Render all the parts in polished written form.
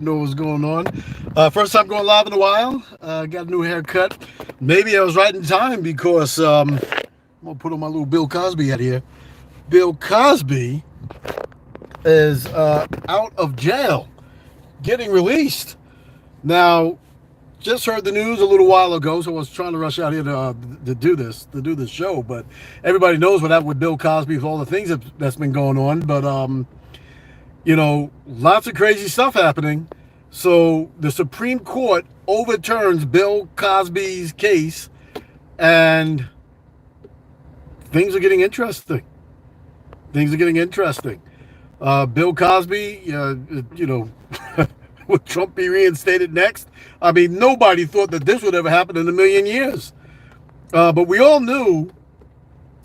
know what's going on. First time going live in a while. Got a new haircut. Maybe I was right in time because I'm gonna put on my little Bill Cosby hat here. Bill Cosby is out of jail, getting released. Now, just heard the news a little while ago, so I was trying to rush out here to do this show. But everybody knows what happened with Bill Cosby, with all the things that's been going on. But lots of crazy stuff happening. So the Supreme Court overturns Bill Cosby's case, and things are getting interesting. Things are getting interesting. Bill Cosby, would Trump be reinstated next? I mean, nobody thought that this would ever happen in a million years. But we all knew,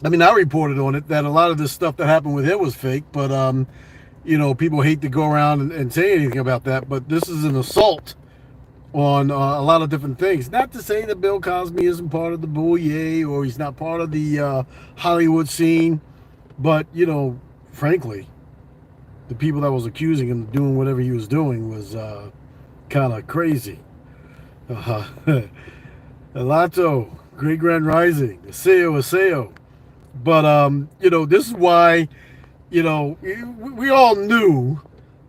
I mean, I reported on it, that a lot of this stuff that happened with him was fake. But people hate to go around and say anything about that, but this is an assault on a lot of different things. Not to say that Bill Cosby isn't part of the Boulevard or he's not part of the Hollywood scene, but, frankly, the people that was accusing him of doing whatever he was doing was kind of crazy. Elato, Great Grand Rising, Aseo. But, this is why we all knew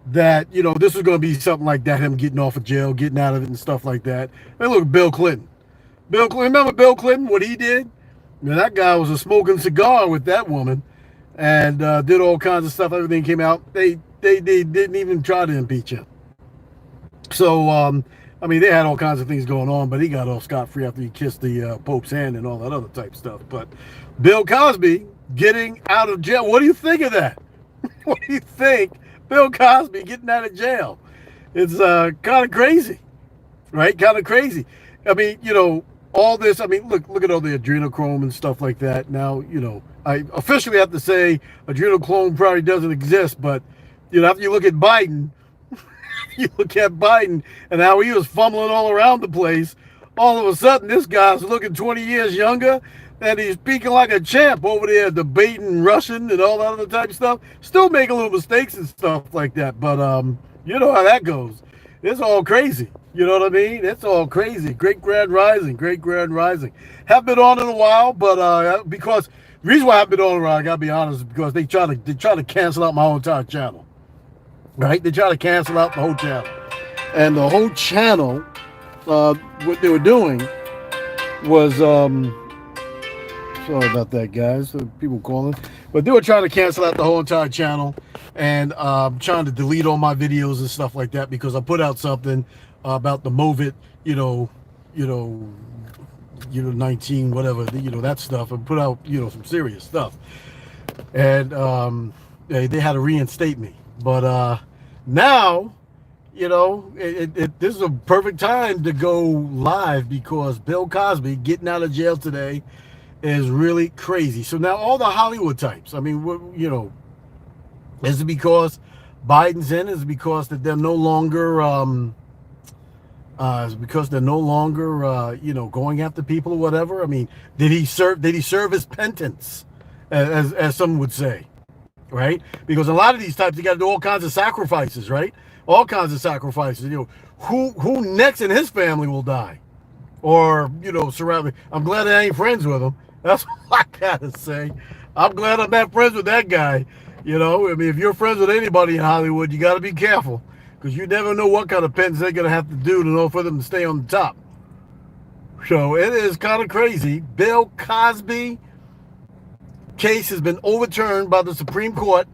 that, this was going to be something like that, him getting off of jail, getting out of it and stuff like that. And look, Bill Clinton. Remember Bill Clinton, what he did? That guy was a smoking cigar with that woman and did all kinds of stuff. Everything came out. They didn't even try to impeach him. So, they had all kinds of things going on, but he got off scot-free after he kissed the Pope's hand and all that other type stuff. But Bill Cosby getting out of jail. What do you think of that? What do you think? Bill Cosby getting out of jail. It's kind of crazy, right? Kind of crazy. I mean, all this. I mean, look at all the adrenochrome and stuff like that. Now, I officially have to say adrenochrome probably doesn't exist, but after you look at Biden, and how he was fumbling all around the place, all of a sudden this guy's looking 20 years younger, and he's speaking like a champ over there, debating Russian and all that other type of stuff. Still making little mistakes and stuff like that, but you know how that goes. It's all crazy. You know what I mean? It's all crazy. Great Grand Rising. Haven't been on in a while, but because the reason why I haven't been on in a while, I gotta be honest, is because they try to cancel out my whole entire channel. Right? They try to cancel out the whole channel, and the whole channel, what they were doing was sorry about that, guys. People calling. But they were trying to cancel out the whole entire channel and trying to delete all my videos and stuff like that because I put out something about the Movit, 19, whatever, that stuff, and put out, some serious stuff. And they had to reinstate me. But now, this is a perfect time to go live because Bill Cosby getting out of jail today is really crazy. So now all the Hollywood types, I mean, is it because Biden's in? Is it because that they're no longer, going after people or whatever? I mean, did he serve his penance, as some would say, right? Because a lot of these types, they got to do all kinds of sacrifices, right? All kinds of sacrifices. Who next in his family will die? Or, surround me. I'm glad I ain't friends with him. That's what I gotta say. I'm glad I'm not friends with that guy. If you're friends with anybody in Hollywood, you gotta be careful. Because you never know what kind of penance they're gonna have to do in order for them to stay on the top. So it is kind of crazy. Bill Cosby case has been overturned by the Supreme Court,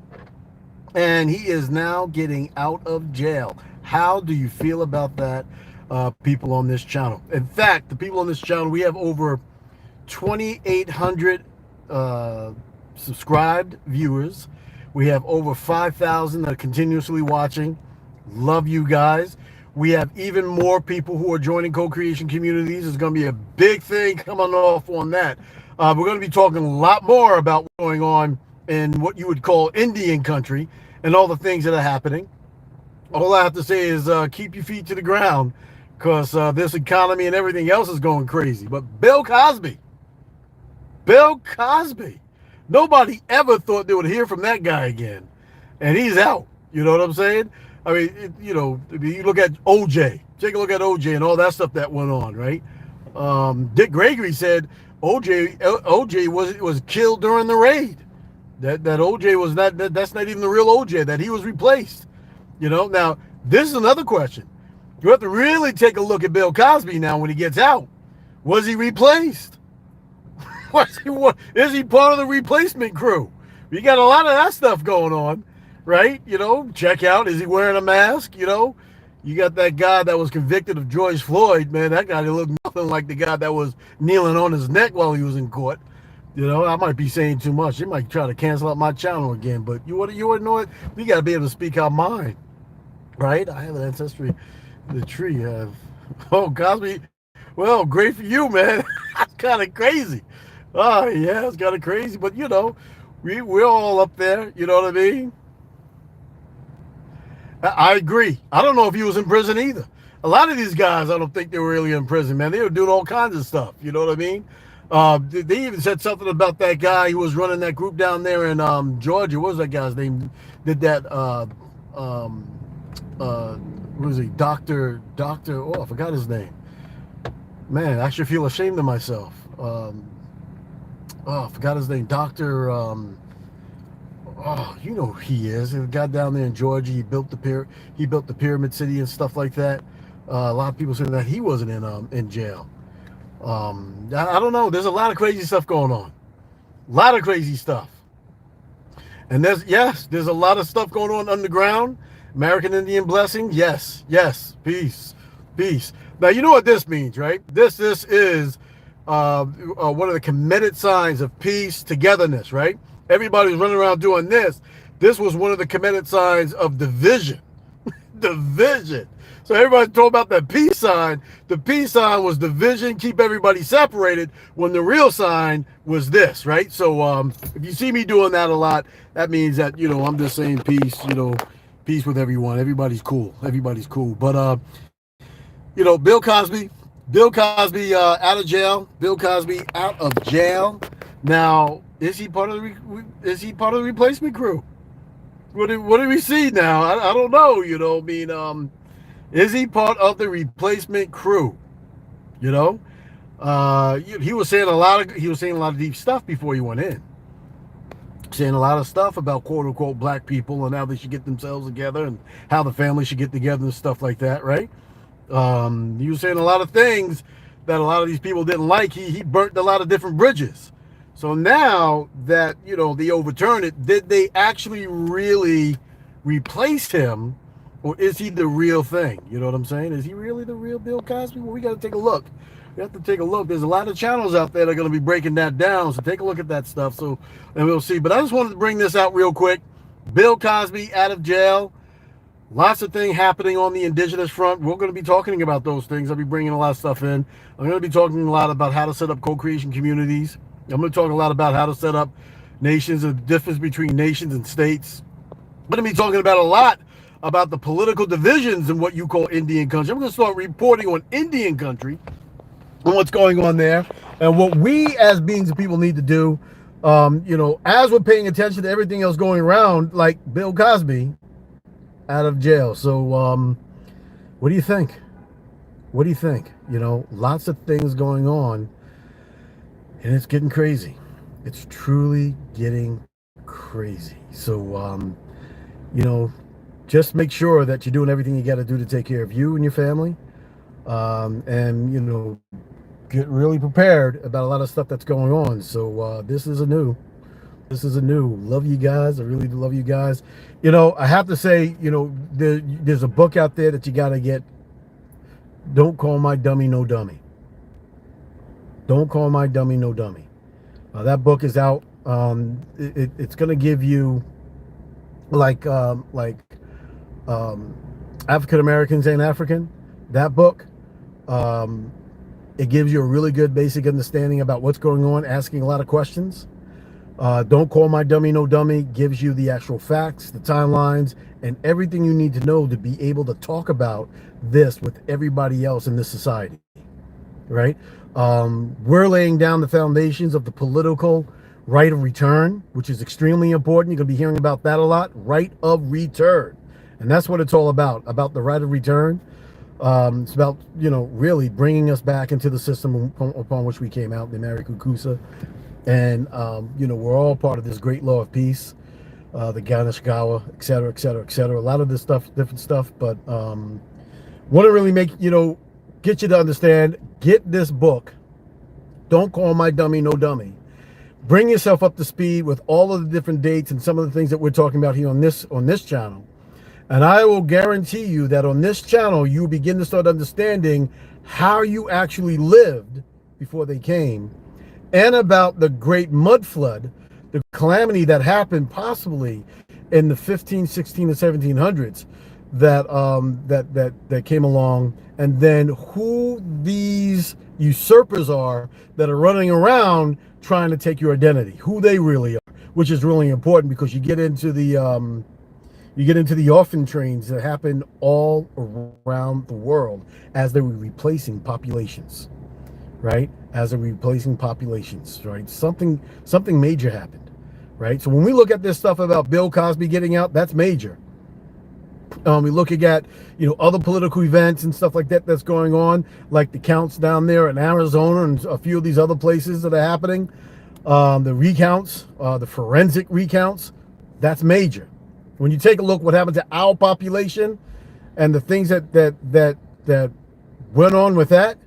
and he is now getting out of jail. How do you feel about that, people on this channel? In fact, the people on this channel, we have over 2,800 subscribed viewers. We have over 5,000 that are continuously watching. Love you guys. We have even more people who are joining co-creation communities. There's going to be a big thing coming off on that. We're going to be talking a lot more about what's going on in what you would call Indian country and all the things that are happening. All I have to say is keep your feet to the ground because this economy and everything else is going crazy. But Bill Cosby, nobody ever thought they would hear from that guy again. And he's out. You know what I'm saying? I mean, you look at OJ. Take a look at OJ and all that stuff that went on, right? Dick Gregory said OJ was killed during the raid. That OJ was not. That's not even the real OJ. That he was replaced. Now this is another question. You have to really take a look at Bill Cosby now when he gets out. Was he replaced? Is he part of the replacement crew? You got a lot of that stuff going on, right? Check out, is he wearing a mask? You got that guy that was convicted of George Floyd, man. That guy looked nothing like the guy that was kneeling on his neck while he was in court. I might be saying too much. They might try to cancel out my channel again, but you want to know it? We got to be able to speak our mind, right? I have an ancestry. The tree have. Oh, Cosby. Well, great for you, man. That's kind of crazy. Oh, yeah, it's kind of crazy. But, we're all up there. You know what I mean? I agree. I don't know if he was in prison either. A lot of these guys, I don't think they were really in prison, man. They were doing all kinds of stuff. You know what I mean? They even said something about that guy who was running that group down there in Georgia. What was that guy's name? Did that, what was he? Doctor, oh, I forgot his name. Man, I actually feel ashamed of myself. I forgot his name. Doctor, you know who he is. He got down there in Georgia. He built the Pyramid City and stuff like that. A lot of people saying that he wasn't in jail. I don't know. There's a lot of crazy stuff going on. A lot of crazy stuff. And there's a lot of stuff going on underground. American Indian blessing. Yes. Peace. Now, you know what this means, right? This is one of the committed signs of peace, togetherness, right? Everybody was running around doing this. This was one of the committed signs of division. Division. So everybody told about that peace sign. The peace sign was division, keep everybody separated, when the real sign was this, right? So if you see me doing that a lot, that means that, I'm just saying peace, peace with everyone. Everybody's cool. But, Bill Cosby out of jail. Bill Cosby out of jail. Now, is he part of the replacement crew? What do we see now? I don't know. Is he part of the replacement crew? He was saying a lot of deep stuff before he went in. Saying a lot of stuff about quote unquote black people and how they should get themselves together and how the family should get together and stuff like that, right? He was saying a lot of things that a lot of these people didn't like. He burnt a lot of different bridges. So now that, they overturned it, did they actually really replace him, or is he the real thing? You know what I'm saying? Is he really the real Bill Cosby? Well, we got to take a look. We have to take a look. There's a lot of channels out there that are going to be breaking that down. So take a look at that stuff. And we'll see. But I just wanted to bring this out real quick. Bill Cosby out of jail. Lots of things happening on the indigenous front. We're going to be talking about those things. I'll be bringing a lot of stuff in. I'm going to be talking a lot about how to set up co-creation communities. I'm going to talk a lot about how to set up nations, the difference between nations and states. I'm going to be talking about a lot about the political divisions in what you call Indian country. I'm going to start reporting on Indian country and what's going on there and what we as beings of people need to do, as we're paying attention to everything else going around, like Bill Cosby out of jail. So what do you think? Lots of things going on, and it's getting crazy. It's truly getting crazy. So just make sure that you're doing everything you got to do to take care of you and your family, and get really prepared about a lot of stuff that's going on. So this is a new. Love you guys. I really do love you guys. I have to say, there's a book out there that you got to get. Don't Call My Dummy No Dummy. Don't Call My Dummy No Dummy. That book is out. It's going to give you African Americans Ain't African. That book. It gives you a really good basic understanding about what's going on, asking a lot of questions. Don't Call My Dummy No Dummy gives you the actual facts, the timelines, and everything you need to know to be able to talk about this with everybody else in this society, right? We're laying down the foundations of the political right of return, which is extremely important. You're going to be hearing about that a lot. Right of return. And that's what it's all about the right of return. It's about, really bringing us back into the system upon which we came out, the Marikukusa. And, we're all part of this great law of peace, the Ganeshgawa, et cetera, et cetera, et cetera. A lot of this stuff, different stuff, but want to really get you to understand, get this book. Don't call my dummy no dummy. Bring yourself up to speed with all of the different dates and some of the things that we're talking about here on this channel. And I will guarantee you that on this channel, you begin to start understanding how you actually lived before they came, and about the great mud flood, the calamity that happened possibly in the 15, 16, and 1700s that came along, and then who these usurpers are that are running around trying to take your identity, who they really are, which is really important, because you get into the orphan trains that happen all around the world as they were replacing populations, right? As they're replacing populations, right? Something major happened, right? So when we look at this stuff about Bill Cosby getting out, that's major. We're looking at, other political events and stuff like that that's going on, like the counts down there in Arizona and a few of these other places that are happening. The recounts, the forensic recounts, that's major. When you take a look what happened to our population and the things that went on with that,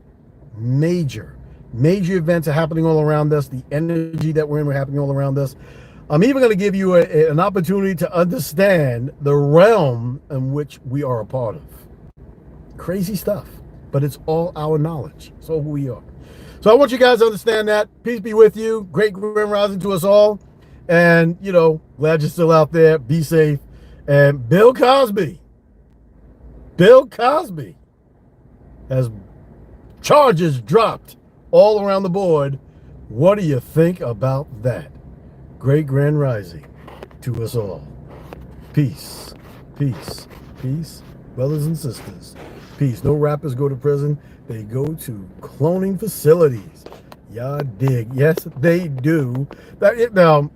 major events are happening all around us. The energy that we're in, happening all around us. I'm even going to give you an opportunity to understand the realm in which we are a part of. Crazy stuff, but it's all our knowledge. It's all who we are. So I want you guys to understand that. Peace be with you. Great grand rising to us all. And, glad you're still out there. Be safe. And Bill Cosby has charges dropped all around the board. What do you think about that? Great grand rising to us all. Peace, peace, peace, brothers and sisters. Peace. No rappers go to prison. They go to cloning facilities. Y'all dig. Yes, they do. Now,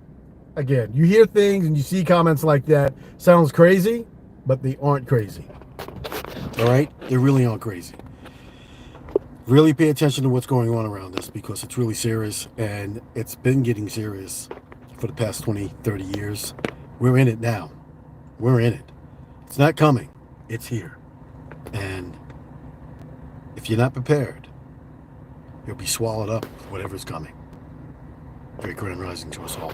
again, you hear things and you see comments like that. Sounds crazy, but they aren't crazy. All right? They really aren't crazy. Really pay attention to what's going on around us, because it's really serious, and it's been getting serious for the past 20, 30 years. We're in it now. We're in it. It's not coming. It's here. And if you're not prepared, you'll be swallowed up with whatever's coming. Great grand rising to us all.